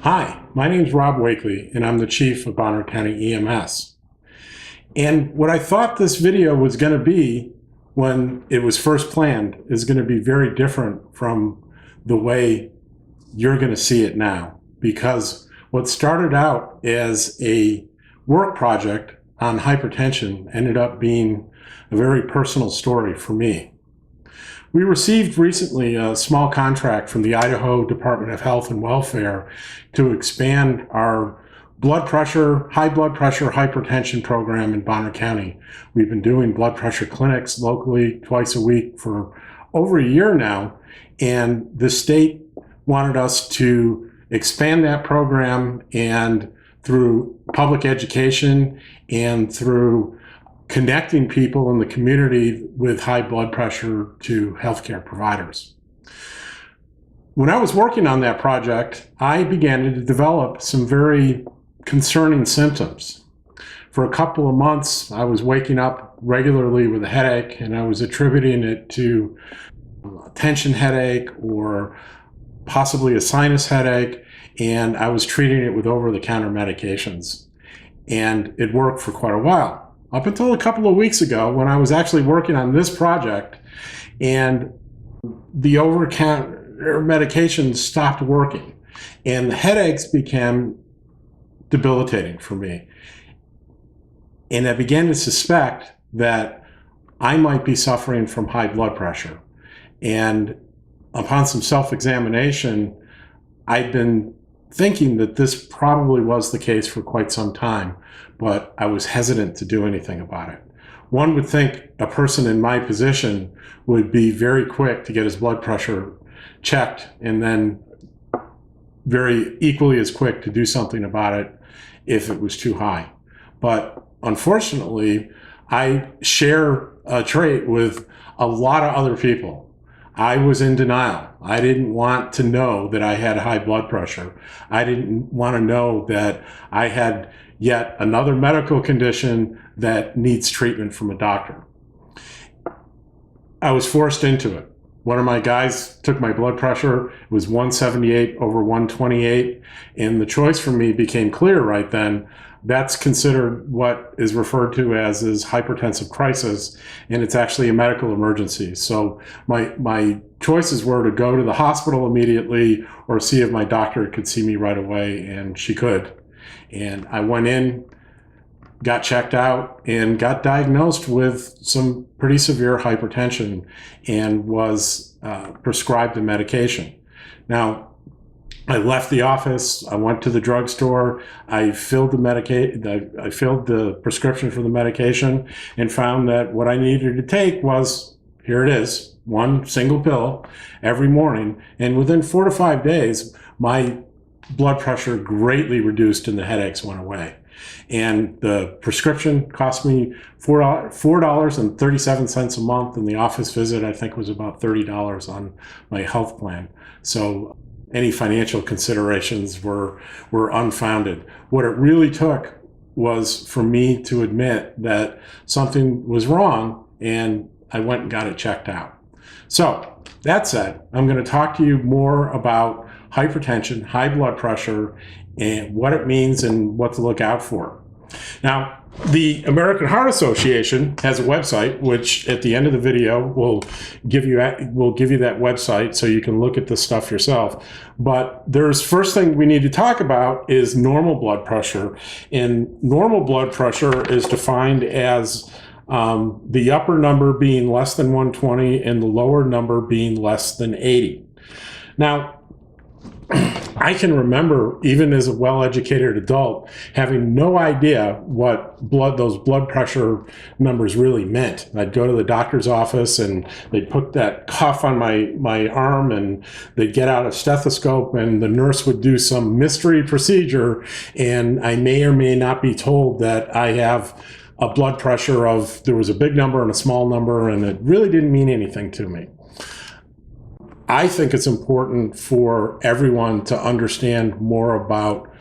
Hi, my name is Rob Wakely, and I'm the Chief of Bonner County EMS. And what I thought this video was going to be when it was first planned is going to be very different from the way you're going to see it now. Because what started out as a work project on hypertension ended up being a very personal story for me. We received recently a small contract from the Idaho Department of Health and Welfare to expand our high blood pressure hypertension program in Bonner County. We've been doing blood pressure clinics locally twice a week for over a year now, and the state wanted us to expand that program, and through public education and through connecting people in the community with high blood pressure to healthcare providers. When I was working on that project, I began to develop some very concerning symptoms. For a couple of months, I was waking up regularly with a headache, and I was attributing it to a tension headache or possibly a sinus headache, and I was treating it with over-the-counter medications. And it worked for quite a while. Up until a couple of weeks ago when I was actually working on this project and the over-the-counter medications stopped working and the headaches became debilitating for me. And I began to suspect that I might be suffering from high blood pressure. And upon some self-examination, I'd been thinking that this probably was the case for quite some time, but I was hesitant to do anything about it. One would think a person in my position would be very quick to get his blood pressure checked and then very equally as quick to do something about it if it was too high. But unfortunately, I share a trait with a lot of other people. I was in denial. I didn't want to know that I had high blood pressure. I didn't want to know that I had yet another medical condition that needs treatment from a doctor. I was forced into it. One of my guys took my blood pressure. It was 178 over 128, and the choice for me became clear right then. That's considered what is referred to as hypertensive crisis, and it's actually a medical emergency. So my choices were to go to the hospital immediately or see if my doctor could see me right away, and she could. And I went in, got checked out, and got diagnosed with some pretty severe hypertension and was prescribed a medication. Now, I left the office, I went to the drugstore, I filled the prescription for the medication and found that what I needed to take was, here it is, one single pill every morning. And within 4 to 5 days, my blood pressure greatly reduced and the headaches went away. And the prescription cost me $4.37 a month, and the office visit I think was about $30 on my health plan. So any financial considerations were unfounded. What it really took was for me to admit that something was wrong, and I went and got it checked out. So that said, I'm going to talk to you more about hypertension, high blood pressure, and what it means and what to look out for. Now, the American Heart Association has a website, which at the end of the video will give you that website so you can look at this stuff yourself. But there's first thing we need to talk about is normal blood pressure. And normal blood pressure is defined as the upper number being less than 120 and the lower number being less than 80. Now, I can remember, even as a well-educated adult, having no idea what those blood pressure numbers really meant. I'd go to the doctor's office and they'd put that cuff on my arm and they'd get out a stethoscope and the nurse would do some mystery procedure, and I may or may not be told that I have a blood pressure there was a big number and a small number, and it really didn't mean anything to me. I think it's important for everyone to understand more about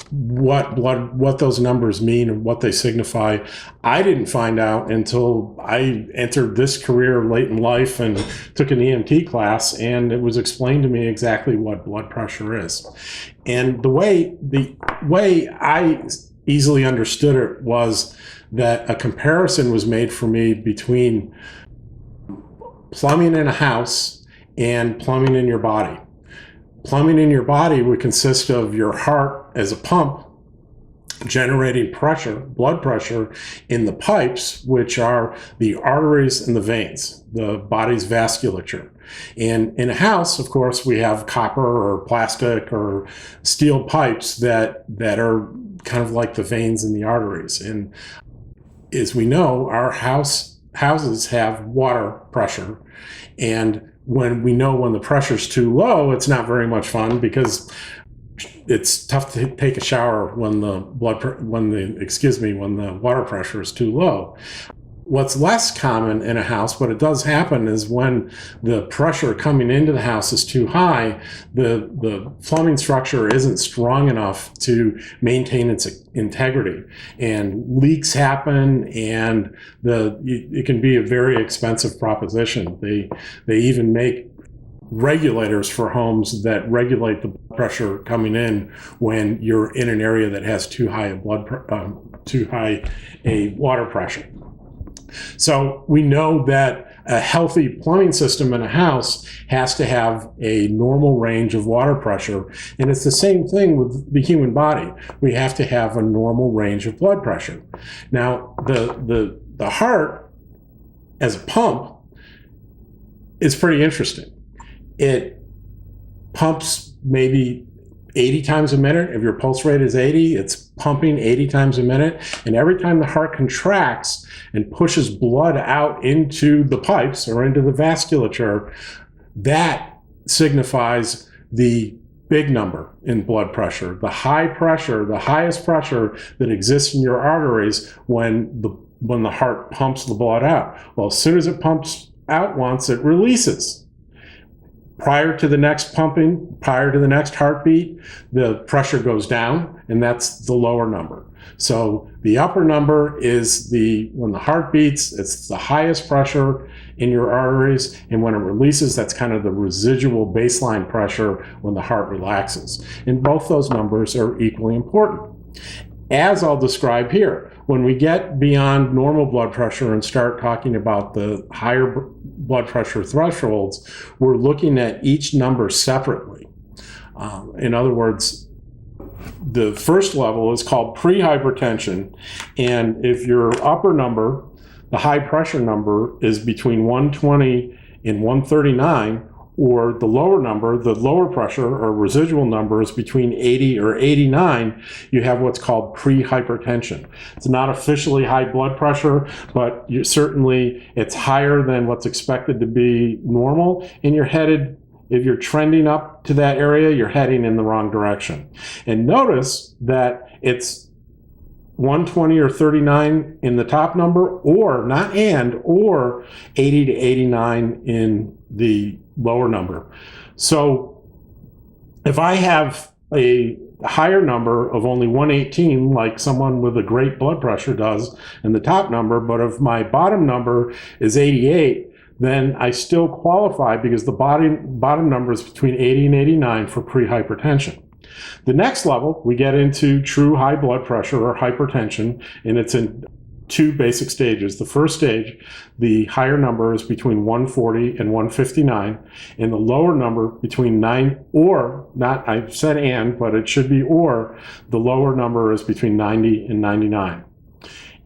what those numbers mean and what they signify. I didn't find out until I entered this career late in life and took an EMT class, and it was explained to me exactly what blood pressure is. And the way I easily understood it was that a comparison was made for me between plumbing in a house and plumbing in your body. Plumbing in your body would consist of your heart as a pump generating pressure, blood pressure in the pipes, which are the arteries and the veins, the body's vasculature. And in a house, of course, we have copper or plastic or steel pipes that are kind of like the veins and the arteries. And as we know, our houses have water pressure, and when the pressure's too low, it's not very much fun because it's tough to take a shower when the water pressure is too low. What's less common in a house, but it does happen, is when the pressure coming into the house is too high, the plumbing structure isn't strong enough to maintain its integrity, and leaks happen, and it can be a very expensive proposition. They even make regulators for homes that regulate the blood pressure coming in when you're in an area that has too high a water pressure. So we know that a healthy plumbing system in a house has to have a normal range of water pressure, and it's the same thing with the human body. We have to have a normal range of blood pressure. Now, the heart as a pump is pretty interesting. It pumps maybe 80 times a minute. If your pulse rate is 80, it's pumping 80 times a minute. And every time the heart contracts and pushes blood out into the pipes or into the vasculature, that signifies the big number in blood pressure, the high pressure, the highest pressure that exists in your arteries when the heart pumps the blood out. Well, as soon as it pumps out once, it releases. Prior to the next pumping, prior to the next heartbeat, the pressure goes down, and that's the lower number. So the upper number is when the heart beats, it's the highest pressure in your arteries, and when it releases, that's kind of the residual baseline pressure when the heart relaxes. And both those numbers are equally important. As I'll describe here, when we get beyond normal blood pressure and start talking about the higher blood pressure thresholds, we're looking at each number separately. In other words, the first level is called pre-hypertension, and if your upper number, the high pressure number, is between 120 and 139, or the lower number, the lower pressure or residual number, is between 80 or 89, you have what's called pre-hypertension. It's not officially high blood pressure, but it's higher than what's expected to be normal, and if you're trending up to that area, you're heading in the wrong direction. And notice that it's 120 or 39 in the top number, or 80 to 89 in the lower number. So if I have a higher number of only 118, like someone with a great blood pressure does in the top number, but if my bottom number is 88, then I still qualify because the bottom number is between 80 and 89 for pre-hypertension. The next level, we get into true high blood pressure or hypertension, and it's in two basic stages. The first stage, the higher number is between 140 and 159, and the lower number between I said and, but it should be or, the lower number is between 90 and 99.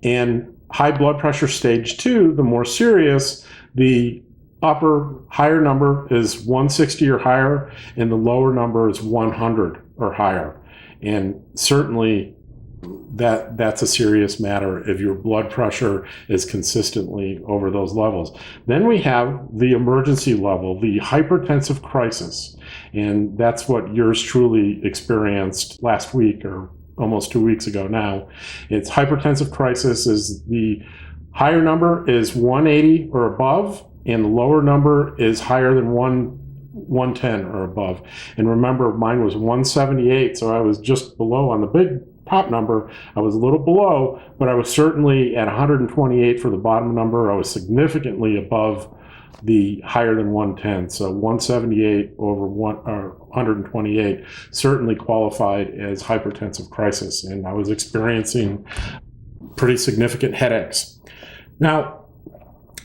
And high blood pressure stage 2, the more serious, the higher number is 160 or higher, and the lower number is 100 or higher. And certainly that's a serious matter if your blood pressure is consistently over those levels. Then we have the emergency level, the hypertensive crisis, and that's what yours truly experienced last week, or almost 2 weeks ago now. It's hypertensive crisis is the higher number is 180 or above, and the lower number is higher than 110 or above. And remember, mine was 178, so I was just below on the big top number. I was a little below, but I was certainly at 128 for the bottom number. I was significantly above the higher than 110. So 178 over 128 certainly qualified as hypertensive crisis. And I was experiencing pretty significant headaches. Now,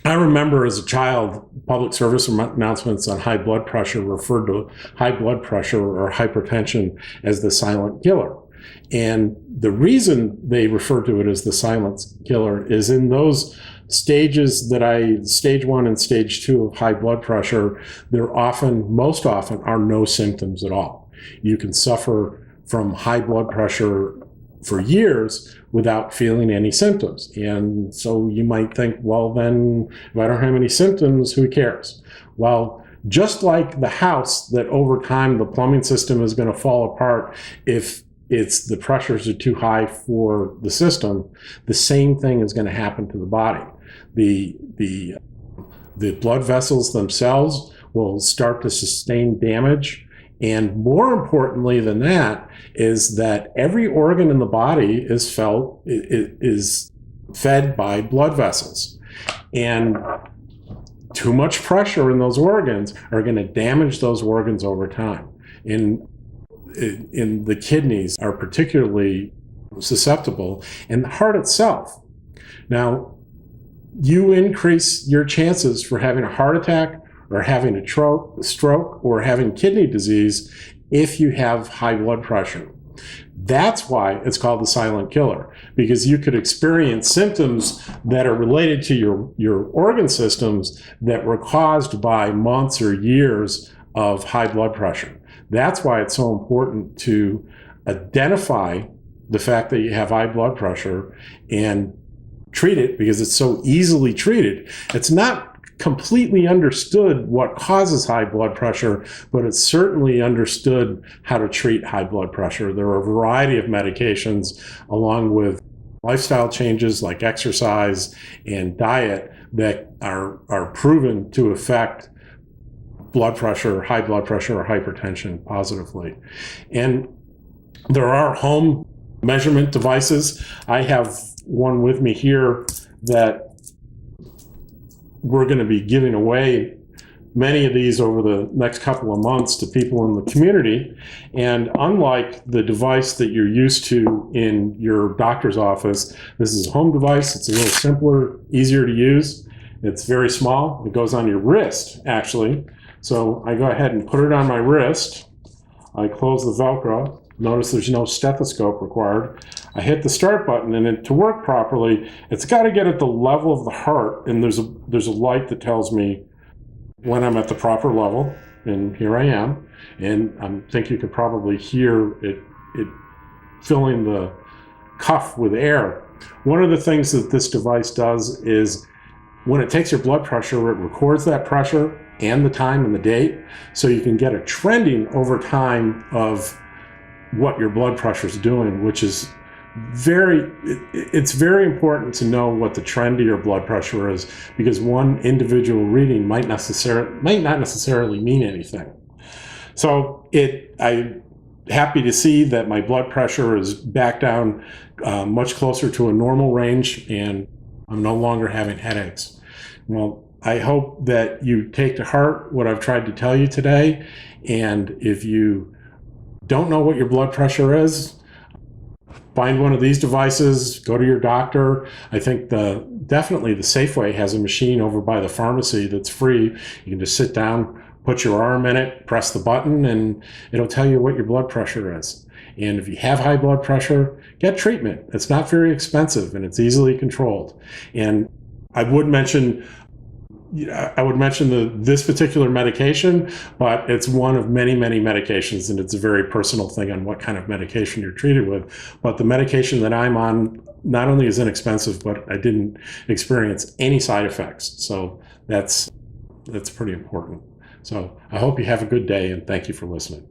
I remember as a child, public service announcements on high blood pressure referred to high blood pressure or hypertension as the silent killer. And the reason they refer to it as the silent killer is in those stages stage 1 and stage 2 of high blood pressure, most often are no symptoms at all. You can suffer from high blood pressure for years without feeling any symptoms. And so you might think, well, then if I don't have any symptoms, who cares? Well, just like the house, that over time the plumbing system is going to fall apart if the pressures are too high for the system, the same thing is going to happen to the body. The blood vessels themselves will start to sustain damage. And more importantly than that is that every organ in the body is fed by blood vessels. And too much pressure in those organs are going to damage those organs over time. In the kidneys are particularly susceptible, and the heart itself. Now, you increase your chances for having a heart attack or having a stroke or having kidney disease if you have high blood pressure. That's why it's called the silent killer, because you could experience symptoms that are related to your organ systems that were caused by months or years of high blood pressure. That's why it's so important to identify the fact that you have high blood pressure and treat it, because it's so easily treated. It's not completely understood what causes high blood pressure, but it's certainly understood how to treat high blood pressure. There are a variety of medications, along with lifestyle changes like exercise and diet, that are proven to affect blood pressure, high blood pressure, or hypertension positively. And there are home measurement devices. I have one with me here that we're going to be giving away many of these over the next couple of months to people in the community. And unlike the device that you're used to in your doctor's office, this is a home device. It's a little simpler, easier to use. It's very small. It goes on your wrist, actually. So I go ahead and put it on my wrist. I close the Velcro. Notice there's no stethoscope required. I hit the start button, and then to work properly, it's got to get at the level of the heart, and there's a light that tells me when I'm at the proper level, and here I am. And I think you could probably hear it filling the cuff with air. One of the things that this device does is when it takes your blood pressure, it records that pressure and the time and the date, so you can get a trending over time of what your blood pressure is doing, which is it's very important to know what the trend of your blood pressure is, because one individual reading might not necessarily mean anything. So I'm happy to see that my blood pressure is back down much closer to a normal range, and I'm no longer having headaches. Well, I hope that you take to heart what I've tried to tell you today, and if you don't know what your blood pressure is, find one of these devices, go to your doctor. I think definitely the Safeway has a machine over by the pharmacy that's free. You can just sit down, put your arm in it, press the button, and it'll tell you what your blood pressure is. And if you have high blood pressure, get treatment. It's not very expensive, and it's easily controlled. And I would mention this particular medication, but it's one of many, many medications, and it's a very personal thing on what kind of medication you're treated with. But the medication that I'm on not only is inexpensive, but I didn't experience any side effects. So that's pretty important. So I hope you have a good day, and thank you for listening.